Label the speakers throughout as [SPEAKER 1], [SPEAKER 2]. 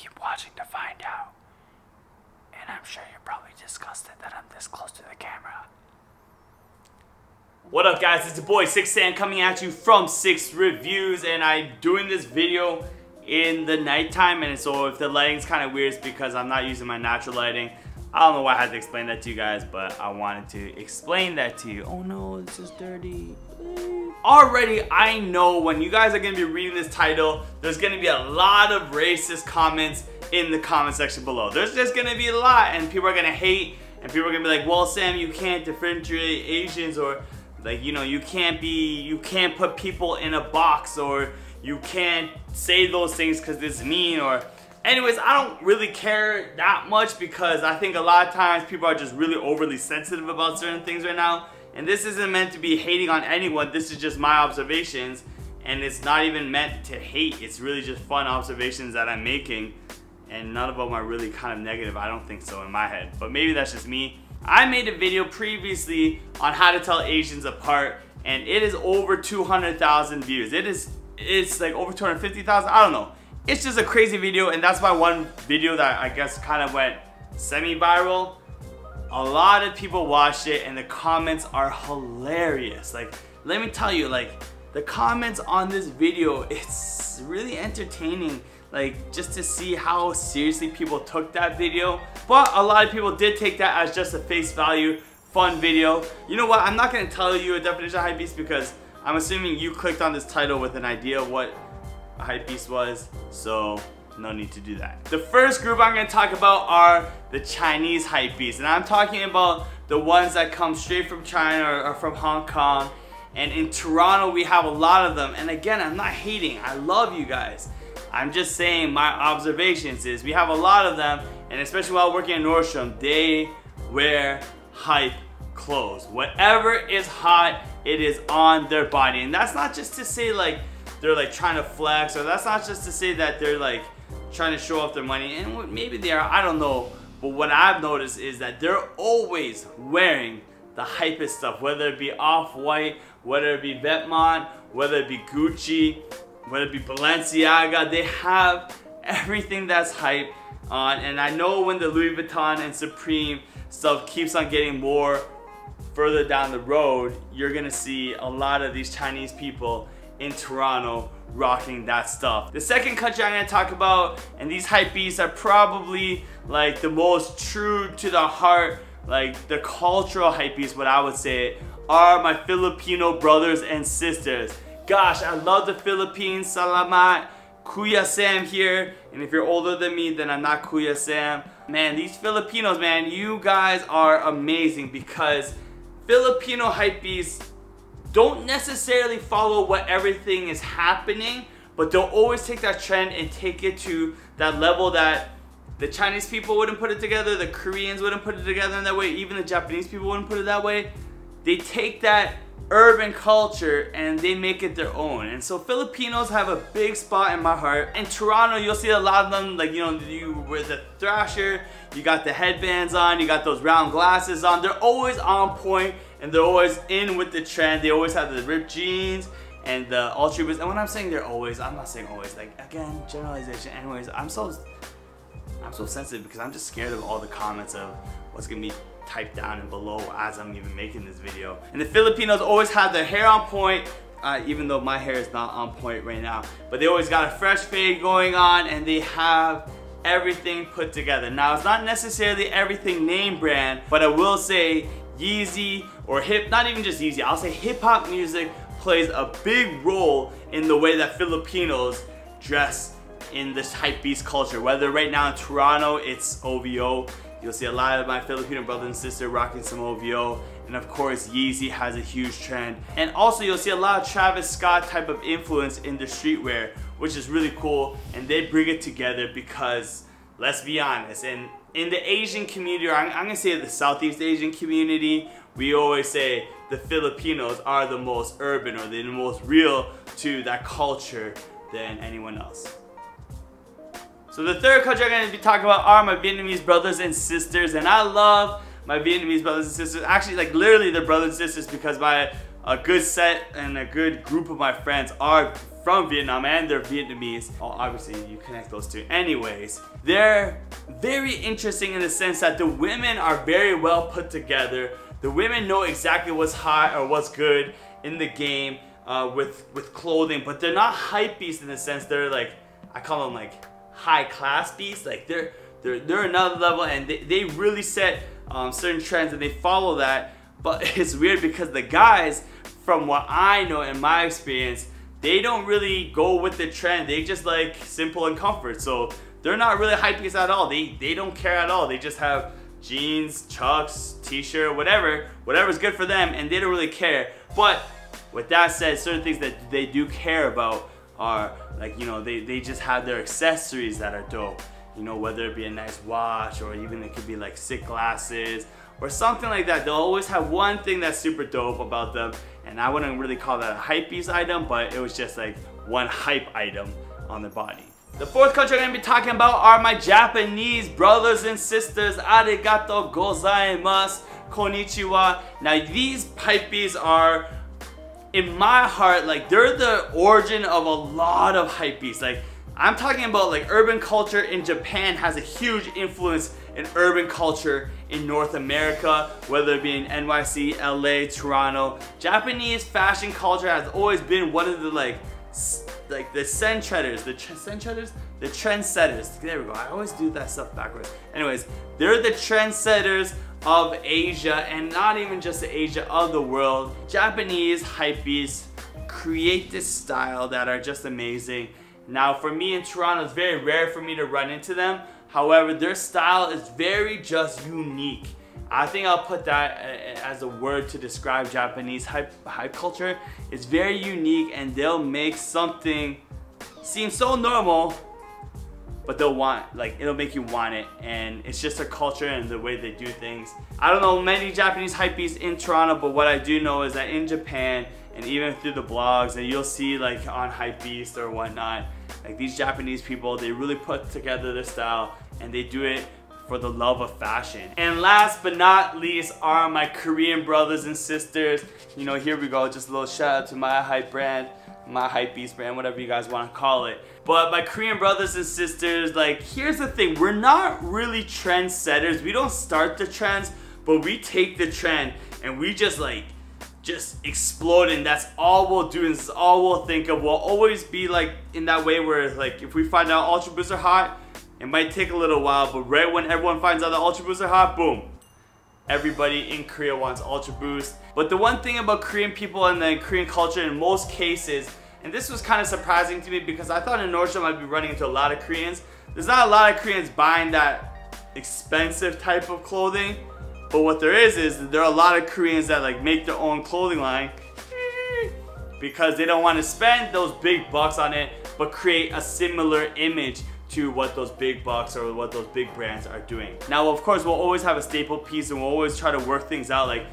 [SPEAKER 1] keep watching to find out. And I'm sure you're probably disgusted that I'm this close to the camera. What up guys, it's your boy 6San coming at you from 6 Reviews, and I'm doing this video in the nighttime, and so if the lighting's kind of weird, it's because I'm not using my natural lighting. I don't know why I had to explain that to you guys, but I wanted to explain that to you. Oh no, this is dirty. Already, I know when you guys are going to be reading this title, there's going to be a lot of racist comments in the comment section below. There's just going to be a lot, and people are going to hate, and people are going to be like, well, Sam, you can't differentiate Asians, or like, you know, you can't put people in a box, or you can't say those things because it's mean, or anyways, I don't really care that much because I think a lot of times people are just really overly sensitive about certain things right now. And this isn't meant to be hating on anyone, this is just my observations, and it's not even meant to hate, it's really just fun observations that I'm making, and none of them are really kind of negative. I don't think so in my head, but maybe that's just me. I made a video previously on how to tell Asians apart, and it is over 200,000 views. It's like over 250,000, I don't know. It's just a crazy video, and that's my one video that I guess kind of went semi-viral. A lot of people watched it, and the comments are hilarious. Like, let me tell you, like, the comments on this video, it's really entertaining, like, just to see how seriously people took that video. But a lot of people did take that as just a face value fun video. You know what, I'm not going to tell you a definition of hypebeast because I'm assuming you clicked on this title with an idea of what a hypebeast was, so no need to do that. The first group I'm going to talk about are the Chinese hypebeasts, and I'm talking about the ones that come straight from China or from Hong Kong. And in Toronto we have a lot of them, and again, I'm not hating, I love you guys. I'm just saying my observations is we have a lot of them, and especially while working in Nordstrom, they wear hype clothes. Whatever is hot, it is on their body. And that's not just to say like they're like trying to flex, or that's not just to say that they're like trying to show off their money, and maybe they are, I don't know. But what I've noticed is that they're always wearing the hypest stuff, whether it be Off-White, whether it be Vietnamese, whether it be Gucci, whether it be Balenciaga. They have everything that's hype on. And I know when the Louis Vuitton and Supreme stuff keeps on getting more further down the road, you're gonna see a lot of these Chinese people in Toronto rocking that stuff. The second country I'm gonna talk about, and these hypebeasts are probably like the most true to the heart, like the cultural hypebeasts, what I would say, are my Filipino brothers and sisters. Gosh, I love the Philippines. Salamat. Kuya Sam here. And if you're older than me, then I'm not Kuya Sam. Man, these Filipinos, man, you guys are amazing, because Filipino hypebeasts don't necessarily follow what everything is happening, but they'll always take that trend and take it to that level that the Chinese people wouldn't put it together, the Koreans wouldn't put it together in that way, even the Japanese people wouldn't put it that way. They take that urban culture and they make it their own. And so Filipinos have a big spot in my heart. In Toronto, you'll see a lot of them, like, you know, you wear the thrasher, you got the headbands on, you got those round glasses on. They're always on point, and they're always in with the trend. They always have the ripped jeans and the ultra boots. And when I'm saying they're always, I'm not saying always, like, again, generalization. Anyways, I'm so sensitive because I'm just scared of all the comments of what's gonna be typed down and below as I'm even making this video. And the Filipinos always have their hair on point, even though my hair is not on point right now, but they always got a fresh fade going on, and they have everything put together. Now, it's not necessarily everything name brand, but I will say Yeezy or not even just Yeezy, I'll say hip hop music plays a big role in the way that Filipinos dress in this hypebeast culture. Whether right now in Toronto it's OVO, you'll see a lot of my Filipino brothers and sisters rocking some OVO, and of course Yeezy has a huge trend. And also you'll see a lot of Travis Scott type of influence in the streetwear, which is really cool, and they bring it together because, let's be honest, in the Asian community, or I'm gonna say the Southeast Asian community, we always say the Filipinos are the most urban, or they're the most real to that culture than anyone else. So the third country I'm going to be talking about are my Vietnamese brothers and sisters, and I love my Vietnamese brothers and sisters. Actually, like, literally they're brothers and sisters, because a good set and a good group of my friends are from Vietnam and they're Vietnamese. Oh, obviously you connect those two. Anyways, they're very interesting in the sense that the women are very well put together. The women know exactly what's hot or what's good in the game with clothing, but they're not hype beasts in the sense they're like, I call them like high class beasts. Like they're another level, and they really set certain trends and they follow that. But it's weird because the guys, from what I know in my experience, they don't really go with the trend. They just like simple and comfort. So they're not really hype beasts at all. They don't care at all. They just have jeans, chucks, t-shirt, whatever's good for them, and they don't really care. But with that said, certain things that they do care about are like, you know, they just have their accessories that are dope. You know, whether it be a nice watch or even it could be like sick glasses or something like that. They'll always have one thing that's super dope about them, and I wouldn't really call that a hype beast item, but it was just like one hype item on the body. The fourth country I'm going to be talking about are my Japanese brothers and sisters. Arigato gozaimasu, konnichiwa. Now these hype beasts are, in my heart, like they're the origin of a lot of hype beasts. Like I'm talking about like urban culture in Japan has a huge influence in urban culture in North America, whether it be in NYC, LA, Toronto. Japanese fashion culture has always been one of the the trendsetters. There we go. I always do that stuff backwards. Anyways, they're the trendsetters of Asia, and not even just the Asia, of the world. Japanese hypebeasts create this style that are just amazing. Now for me in Toronto, it's very rare for me to run into them. However, their style is very just unique. I think I'll put that as a word to describe Japanese hype culture. It's very unique, and they'll make something seem so normal, but it'll make you want it, and it's just their culture and the way they do things. I don't know many Japanese hypebeasts in Toronto, but what I do know is that in Japan, and even through the blogs, and you'll see like on hypebeast or whatnot, like these Japanese people, they really put together their style, and they do it for the love of fashion. And last but not least are my Korean brothers and sisters. You know, here we go, just a little shout out to my hype brand, my hypebeast brand, whatever you guys want to call it. But my Korean brothers and sisters, like, here's the thing, we're not really trendsetters. We don't start the trends, but we take the trend and we just explode, and that's all we'll do, and this is all we'll think of. We'll always be like in that way where like if we find out Ultra Boosts are hot, it might take a little while, but right when everyone finds out the Ultra Boosts are hot, boom. Everybody in Korea wants Ultra Boost. But the one thing about Korean people and the Korean culture in most cases, and this was kind of surprising to me because I thought in Nordstrom I'd be running into a lot of Koreans. There's not a lot of Koreans buying that expensive type of clothing, but what there is there are a lot of Koreans that like make their own clothing line because they don't want to spend those big bucks on it, but create a similar image to what those big bucks or what those big brands are doing. Now, of course, we'll always have a staple piece and we'll always try to work things out. Like,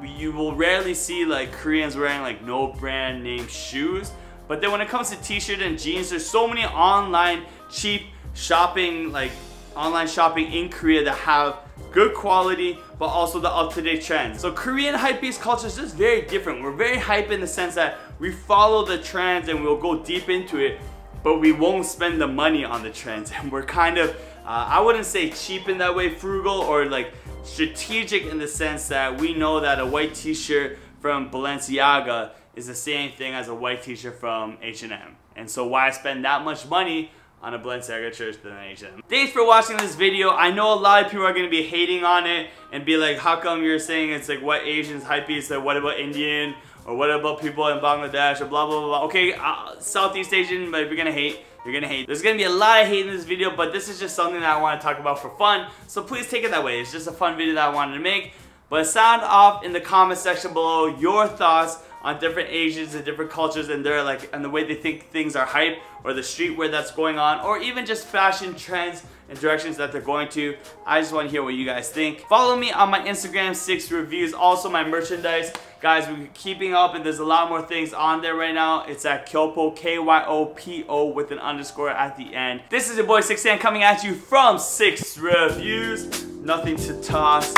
[SPEAKER 1] you will rarely see like Koreans wearing like no brand name shoes. But then when it comes to t-shirt and jeans, there's so many online cheap shopping, like online shopping in Korea that have good quality, but also the up-to-date trends. So Korean hypebeast culture is just very different. We're very hype in the sense that we follow the trends and we'll go deep into it, but we won't spend the money on the trends. And we're kind of, I wouldn't say cheap in that way, frugal, or like strategic in the sense that we know that a white t-shirt from Balenciaga is the same thing as a white t-shirt from H&M. And so why spend that much money on a Balenciaga shirt than an H&M? Thanks for watching this video. I know a lot of people are going to be hating on it and be like, how come you're saying it's like what Asians hypebeast, like what about Indian, or what about people in Bangladesh, or blah blah blah. Okay, Southeast Asian, but if you're gonna hate, you're gonna hate. There's gonna be a lot of hate in this video, but this is just something that I want to talk about for fun, so please take it that way. It's just a fun video that I wanted to make. But sound off in the comment section below your thoughts on different Asians and different cultures and their and the way they think things are hype, or the streetwear that's going on, or even just fashion trends and directions that they're going to. I just want to hear what you guys think. Follow me on my Instagram, 6 reviews, also my merchandise. Guys, we're keeping up and there's a lot more things on there right now. It's at Kyopo, K-Y-O-P-O with an underscore at the end. This is your boy 6 coming at you from 6 Reviews. Nothing to toss.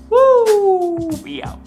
[SPEAKER 1] Woo! We out.